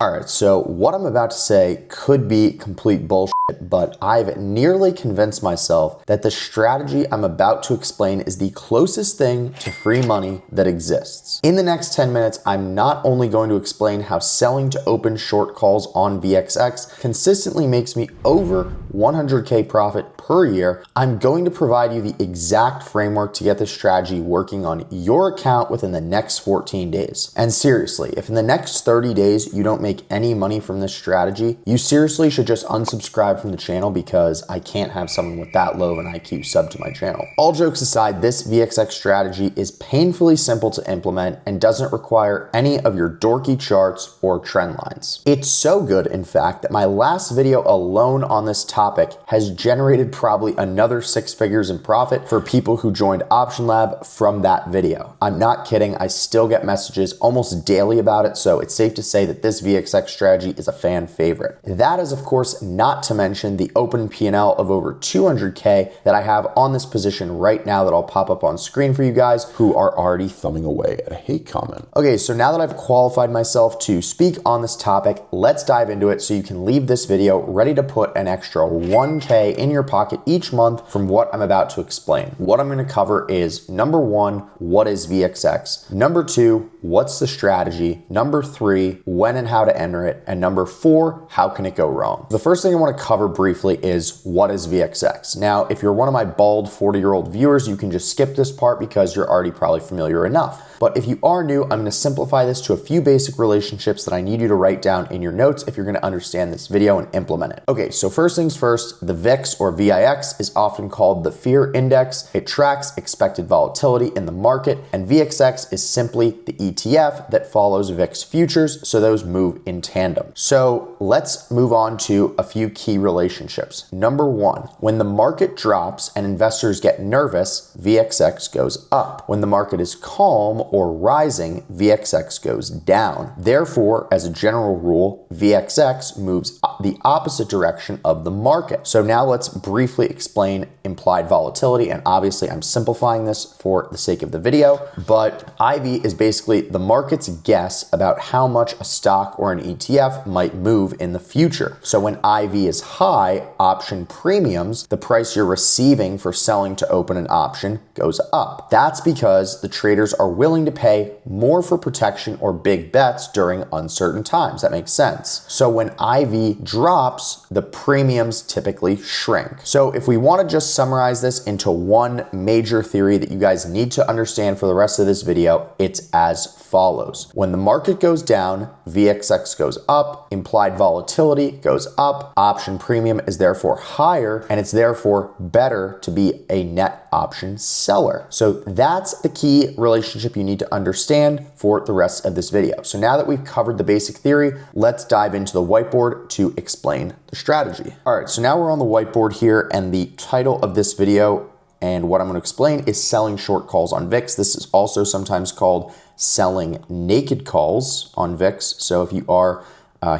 All right, so what I'm about to say could be complete bullshit, but I've nearly convinced myself that the strategy I'm about to explain is the closest thing to free money that exists. In the next 10 minutes, I'm not only going to explain how selling to open short calls on VXX consistently makes me over 100K profit per year, I'm going to provide you the exact framework to get this strategy working on your account within the next 14 days. And seriously, if in the next 30 days you don't make any money from this strategy, you seriously should just unsubscribe from the channel because I can't have someone with that low of an IQ sub to my channel. All jokes aside, this VXX strategy is painfully simple to implement and doesn't require any of your dorky charts or trend lines. It's so good, in fact, that my last video alone on this topic has generated probably another 6 figures in profit for people who joined Option Lab from that video. I'm not kidding, I still get messages almost daily about it, so it's safe to say that this VXX strategy is a fan favorite. That is, of course, not to mention the open P&L of over 200K that I have on this position right now that I'll pop up on screen for you guys who are already thumbing away at a hate comment. Okay, so now that I've qualified myself to speak on this topic, let's dive into it so you can leave this video ready to put an extra 1K in your pocket each month from what I'm about to explain. What I'm going to cover is number 1, what is VXX? Number 2, what's the strategy? Number 3, when and how to enter it. And number 4, how can it go wrong? The first thing I want to cover briefly is what is VXX? Now, if you're one of my bald 40-year-old viewers, you can just skip this part because you're already probably familiar enough. But if you are new, I'm going to simplify this to a few basic relationships that I need you to write down in your notes if you're going to understand this video and implement it. Okay, so first things first, the VIX or VIX is often called the fear index. It tracks expected volatility in the market, and VXX is simply the ETF that follows VIX futures, so those move in tandem. So let's move on to a few key relationships. Number 1, when the market drops and investors get nervous, VXX goes up. When the market is calm or rising, VXX goes down. Therefore, as a general rule, VXX moves the opposite direction of the market. So now let's briefly explain implied volatility, and obviously I'm simplifying this for the sake of the video, but IV is basically the market's guess about how much a stock or an ETF might move in the future. So when IV is high, option premiums, the price you're receiving for selling to open an option, goes up. That's because the traders are willing to pay more for protection or big bets during uncertain times. That makes sense. So when IV drops, the premiums typically shrink. So if we want to just summarize this into one major theory that you guys need to understand for the rest of this video, it's as follows. When the market goes down, VXX goes up, implied volatility goes up, option premium is therefore higher, and it's therefore better to be a net option seller. So that's the key relationship you need to understand for the rest of this video. So now that we've covered the basic theory, let's dive into the whiteboard to explain the strategy. All right, so now we're on the whiteboard here, and the title of this video and what I'm going to explain is selling short calls on VIX. This is also sometimes called selling naked calls on VIX. So if you are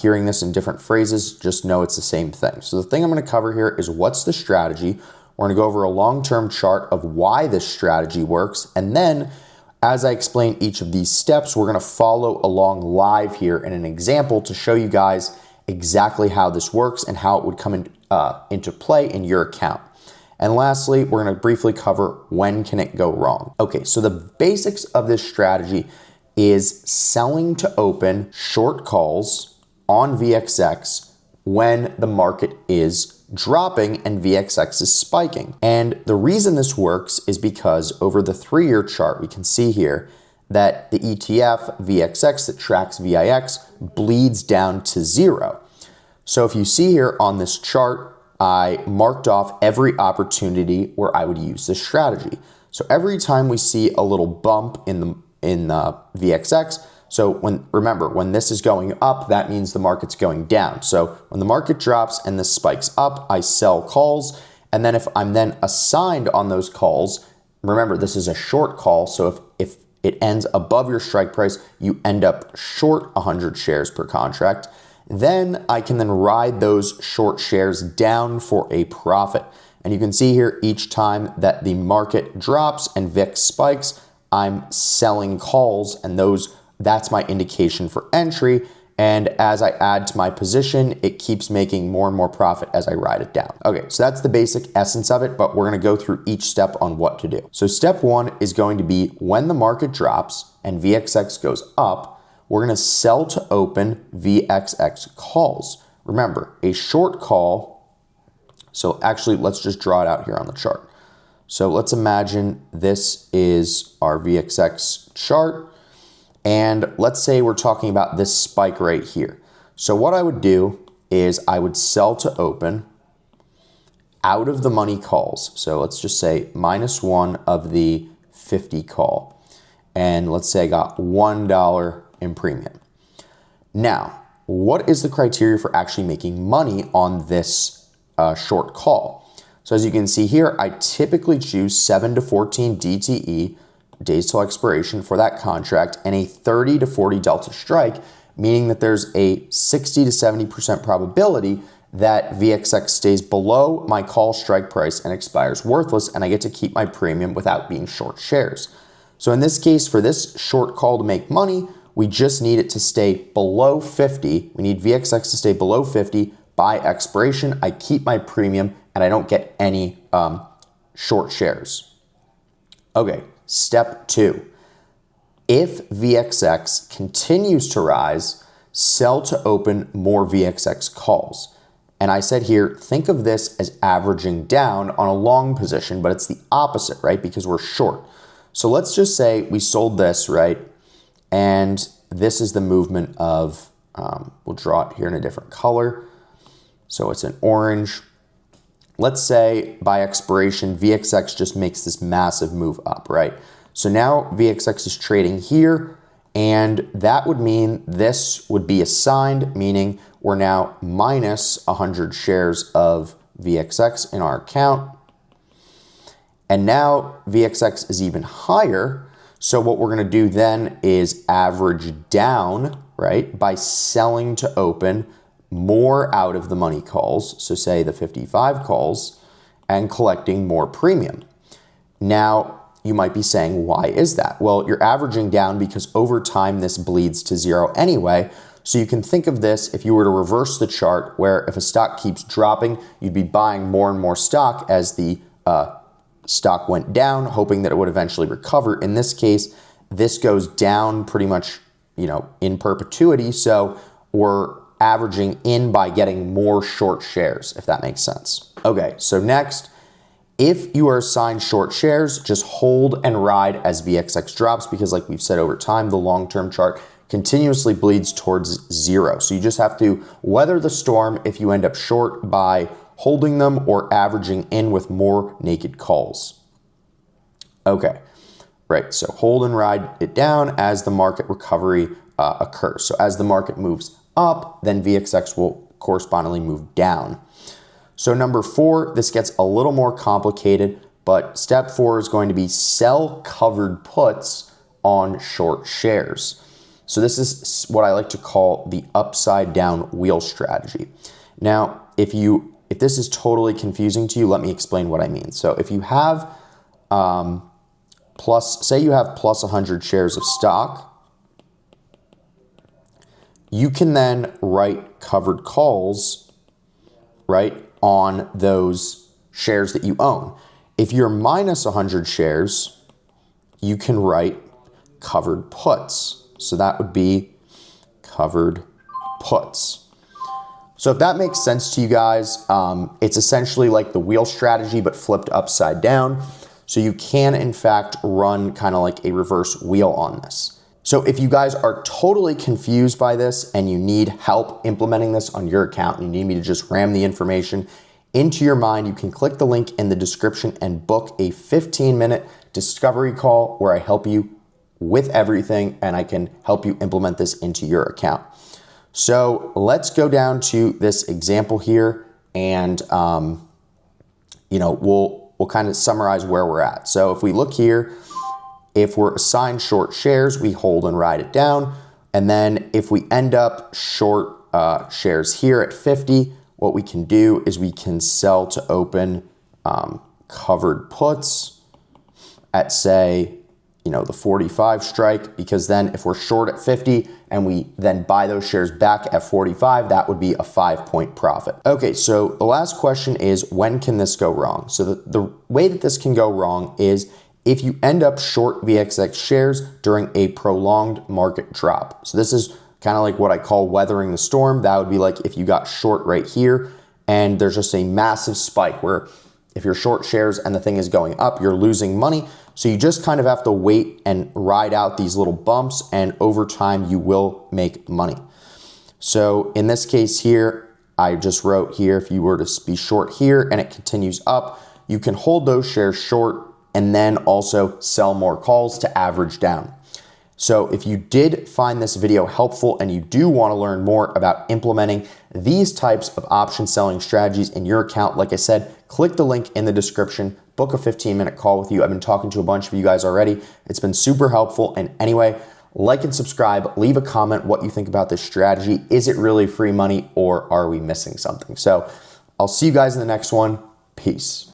hearing this in different phrases, just know it's the same thing. So the thing I'm going to cover here is what's the strategy. We're going to go over a long-term chart of why this strategy works. And then as I explain each of these steps, we're going to follow along live here in an example to show you guys exactly how this works and how it would come into play in your account. And lastly, we're going to briefly cover when can it go wrong. Okay, so the basics of this strategy is selling to open short calls on VXX when the market is dropping and VXX is spiking. And the reason this works is because over the 3-year chart, we can see here that the ETF VXX that tracks VIX bleeds down to 0. So if you see here on this chart, I marked off every opportunity where I would use this strategy. So every time we see a little bump in the VXX, so remember, when this is going up, that means the market's going down. So when the market drops and this spikes up, I sell calls. And then if I'm then assigned on those calls, remember, this is a short call. So if it ends above your strike price, you end up short 100 shares per contract. Then I can then ride those short shares down for a profit. And you can see here each time that the market drops and VIX spikes, I'm selling calls, and that's my indication for entry. And as I add to my position, it keeps making more and more profit as I ride it down. Okay, so that's the basic essence of it, but we're gonna go through each step on what to do. So step one is going to be when the market drops and VXX goes up, we're gonna sell to open VXX calls. Remember, a short call, so actually let's just draw it out here on the chart. So let's imagine this is our VXX chart. And let's say we're talking about this spike right here. So what I would do is I would sell to open out of the money calls. So let's just say -1 of the 50 call. And let's say I got $1 in premium. Now, what is the criteria for actually making money on this short call? So as you can see here, I typically choose 7 to 14 DTE, days till expiration, for that contract, and a 30 to 40 delta strike, meaning that there's a 60 to 70% probability that VXX stays below my call strike price and expires worthless, and I get to keep my premium without being short shares. So in this case, for this short call to make money, we just need it to stay below 50. We need VXX to stay below 50 by expiration. I keep my premium and I don't get any short shares. Okay. Step 2, if VXX continues to rise, sell to open more VXX calls. And I said here, think of this as averaging down on a long position, but it's the opposite, right? Because we're short. So let's just say we sold this, right? And this is the movement of, we'll draw it here in a different color. So it's an orange. Let's say by expiration, VXX just makes this massive move up, right? So now VXX is trading here, and that would mean this would be assigned, meaning we're now minus 100 shares of VXX in our account. And now VXX is even higher. So what we're gonna do then is average down, right, by selling to open more out of the money calls, so say the 55 calls, and collecting more premium. Now, you might be saying, why is that? Well, you're averaging down because over time this bleeds to zero anyway. So you can think of this if you were to reverse the chart, where if a stock keeps dropping, you'd be buying more and more stock as the stock went down, hoping that it would eventually recover. In this case, this goes down pretty much, in perpetuity. So we're averaging in by getting more short shares, if that makes sense. Okay, so next, if you are assigned short shares, just hold and ride as VXX drops, because like we've said over time, the long-term chart continuously bleeds towards zero. So you just have to weather the storm if you end up short by holding them or averaging in with more naked calls. Okay, right, so hold and ride it down as the market recovery occurs. So as the market moves up, then VXX will correspondingly move down. So number 4, this gets a little more complicated, but step 4 is going to be sell covered puts on short shares. So this is what I like to call the upside down wheel strategy. Now, if this is totally confusing to you, let me explain what I mean. So if you have say you have plus 100 shares of stock, you can then write covered calls, right, on those shares that you own. If you're minus 100 shares, you can write covered puts. So that would be covered puts. So if that makes sense to you guys, it's essentially like the wheel strategy, but flipped upside down. So you can, in fact, run kind of like a reverse wheel on this. So if you guys are totally confused by this and you need help implementing this on your account and you need me to just ram the information into your mind, you can click the link in the description and book a 15-minute discovery call where I help you with everything and I can help you implement this into your account. So let's go down to this example here and we'll kind of summarize where we're at. So if we look here, if we're assigned short shares, we hold and ride it down. And then if we end up short shares here at 50, what we can do is we can sell to open covered puts at say the 45 strike, because then if we're short at 50 and we then buy those shares back at 45, that would be a 5-point profit. Okay, so the last question is, when can this go wrong? So the way that this can go wrong is if you end up short VXX shares during a prolonged market drop. So this is kind of like what I call weathering the storm. That would be like if you got short right here and there's just a massive spike where if you're short shares and the thing is going up, you're losing money. So you just kind of have to wait and ride out these little bumps, and over time you will make money. So in this case here, I just wrote here, if you were to be short here and it continues up, you can hold those shares short and then also sell more calls to average down. So if you did find this video helpful and you do want to learn more about implementing these types of option selling strategies in your account, like I said, click the link in the description, book a 15-minute call with you. I've been talking to a bunch of you guys already. It's been super helpful. And anyway, like and subscribe, leave a comment what you think about this strategy. Is it really free money or are we missing something? So I'll see you guys in the next one. Peace.